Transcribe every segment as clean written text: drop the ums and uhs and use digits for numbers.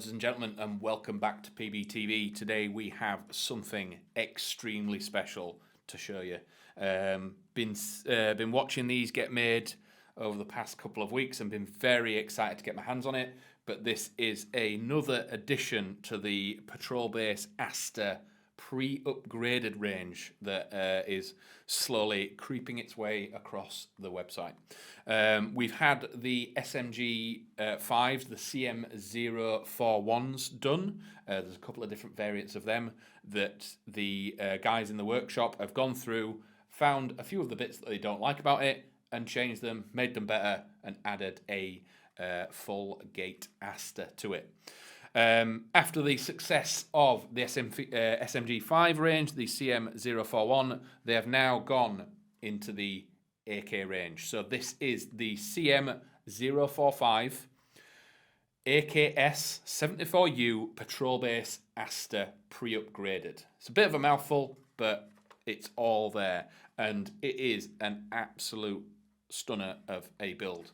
ladies and gentlemen, and welcome back to PBTV. Today we have something extremely special to show you. Been watching these get made over the past couple of weeks and been very excited to get my hands on it. But this is another addition to the Patrol Base ASTER pre-upgraded range that is slowly creeping its way across the website. We've had the SMG5s, the CM.041s done. There's a couple of different variants of them that the guys in the workshop have gone through, found a few of the bits that they don't like about it, and changed them, made them better, and added a full gate ASTER to it. After the success of the SMG5 range, the CM.041, they have now gone into the AK range. So this is the CM.045 AKS-74U Patrol Base ASTER pre-upgraded. It's a bit of a mouthful, but it's all there. And it is an absolute stunner of a build.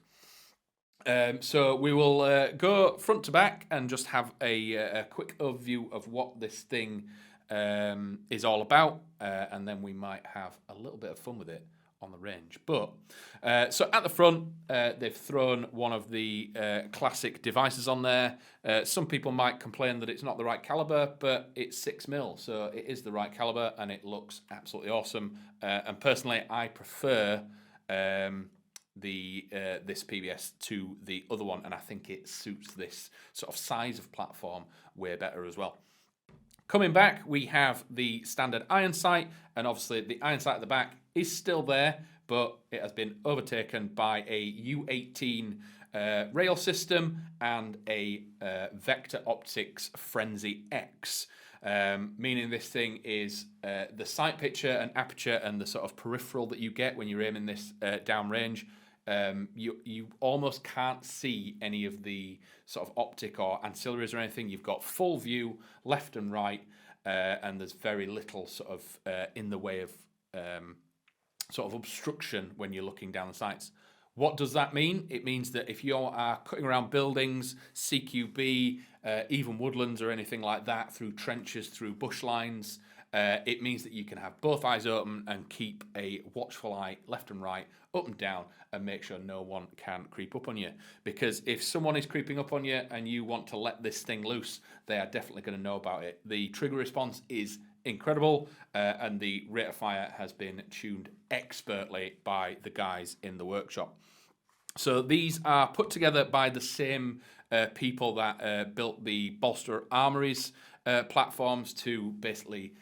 So we will go front to back and just have a quick overview of what this thing is all about, and then we might have a little bit of fun with it on the range. But so at the front, they've thrown one of the classic devices on there. Some people might complain that it's not the right caliber, but it's 6mm, so it is the right caliber, and it looks absolutely awesome. And personally, I prefer this PBS to the other one, and I think it suits this sort of size of platform way better as well. Coming back, we have the standard iron sight, and obviously the iron sight at the back is still there, but it has been overtaken by a U18 rail system and a Vector Optics Frenzy X. Meaning this thing is the sight picture and aperture and the sort of peripheral that you get when you're aiming this downrange. You almost can't see any of the sort of optic or ancillaries or anything. You've got full view left and right, and there's very little sort of in the way of sort of obstruction when you're looking down the sights. What does that mean? It means that if you are cutting around buildings, CQB, even woodlands or anything like that, through trenches, through bush lines, it means that you can have both eyes open and keep a watchful eye left and right, up and down, and make sure no one can creep up on you. Because if someone is creeping up on you and you want to let this thing loose, they are definitely going to know about it. The trigger response is incredible, and the rate of fire has been tuned expertly by the guys in the workshop. So these are put together by the same people that built the Bolster Armouries platforms to basically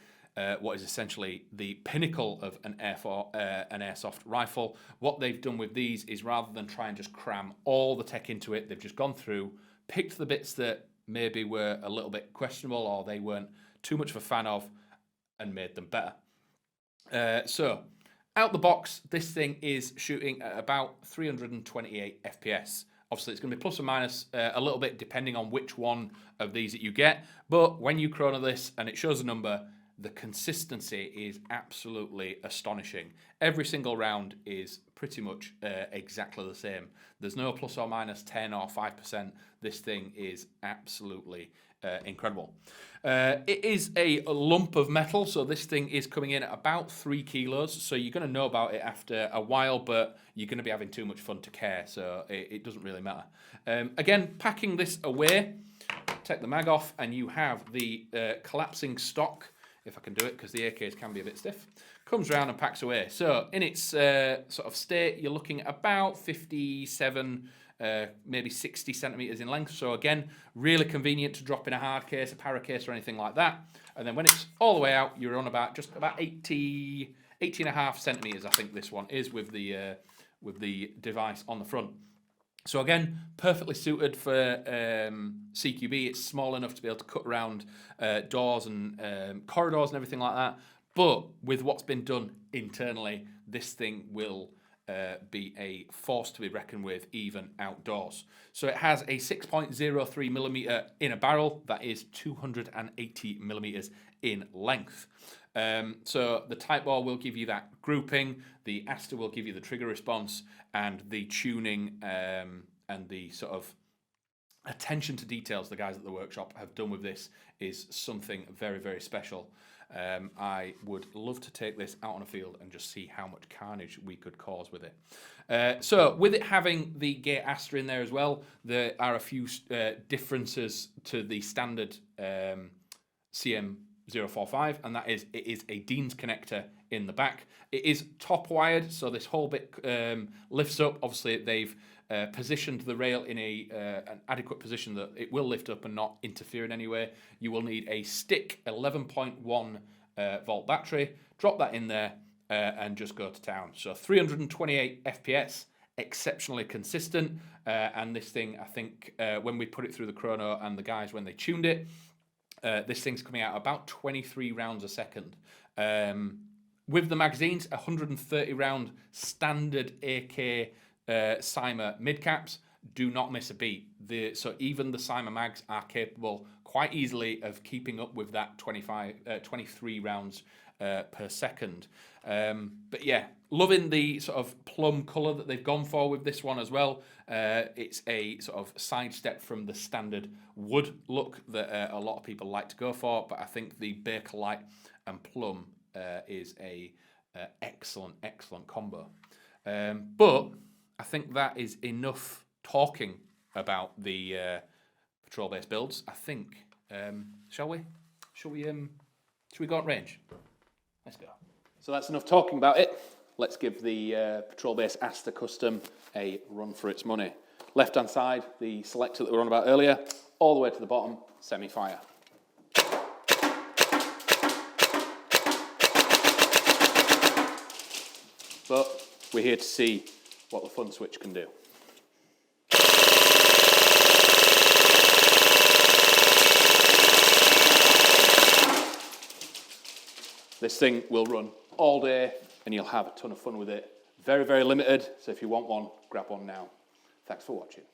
what is essentially the pinnacle of an airsoft rifle. What they've done with these is, rather than try and just cram all the tech into it, they've just gone through, picked the bits that maybe were a little bit questionable or they weren't too much of a fan of, and made them better. So out the box, this thing is shooting at about 328 FPS. Obviously, it's going to be plus or minus a little bit depending on which one of these that you get. But when you chrono this and it shows a number, the consistency is absolutely astonishing. Every single round is pretty much exactly the same. There's no plus or minus 10 or 5%. This thing is absolutely incredible. It is a lump of metal, so this thing is coming in at about 3 kilos. So you're going to know about it after a while, but you're going to be having too much fun to care, so it doesn't really matter. Again, packing this away, take the mag off, and you have the collapsing stock, if I can do it, because the AKs can be a bit stiff, comes around and packs away. So in its sort of state, you're looking at about 57, maybe 60 centimeters in length. So again, really convenient to drop in a hard case, a para case, or anything like that. And then when it's all the way out, you're on about just about 80 and a half centimeters, I think this one is, with the device on the front. So again, perfectly suited for CQB. It's small enough to be able to cut around doors and corridors and everything like that. But with what's been done internally, this thing will be a force to be reckoned with even outdoors. So it has a 6.03mm inner barrel that is 280mm in length. So the Type bore will give you that grouping, the ASTER will give you the trigger response, and the tuning and the sort of attention to details the guys at the workshop have done with this is something very, very special. I would love to take this out on a field and just see how much carnage we could cause with it. So with it having the gate ASTER in there as well, there are a few differences to the standard CM.045, and that is it is a Dean's connector in the back. It is top wired, so this whole bit lifts up. Obviously they've positioned the rail in an adequate position that it will lift up and not interfere in any way. You will need a stick 11.1 volt battery, drop that in there and just go to town. So 328 FPS, exceptionally consistent, and this thing, I think when we put it through the chrono and the guys when they tuned it, this thing's coming out about 23 rounds a second. With the magazines, 130 round standard AK CYMA mid-caps, do not miss a beat. So even the CYMA mags are capable quite easily of keeping up with that 23 rounds per second. But yeah, loving the sort of plum colour that they've gone for with this one as well. It's a sort of sidestep from the standard wood look that a lot of people like to go for, but I think the Bakelite and plum is a excellent combo. But I think that is enough talking about the patrol-based builds. I think, shall we go at range? Let's go. So that's enough talking about it. Let's give the patrol-based ASTER Custom a run for its money. Left-hand side, the selector that we were on about earlier, all the way to the bottom, semi-fire. But we're here to see what the fun switch can do. This thing will run all day and you'll have a ton of fun with it. Very, very limited, so if you want one, grab one now. Thanks for watching.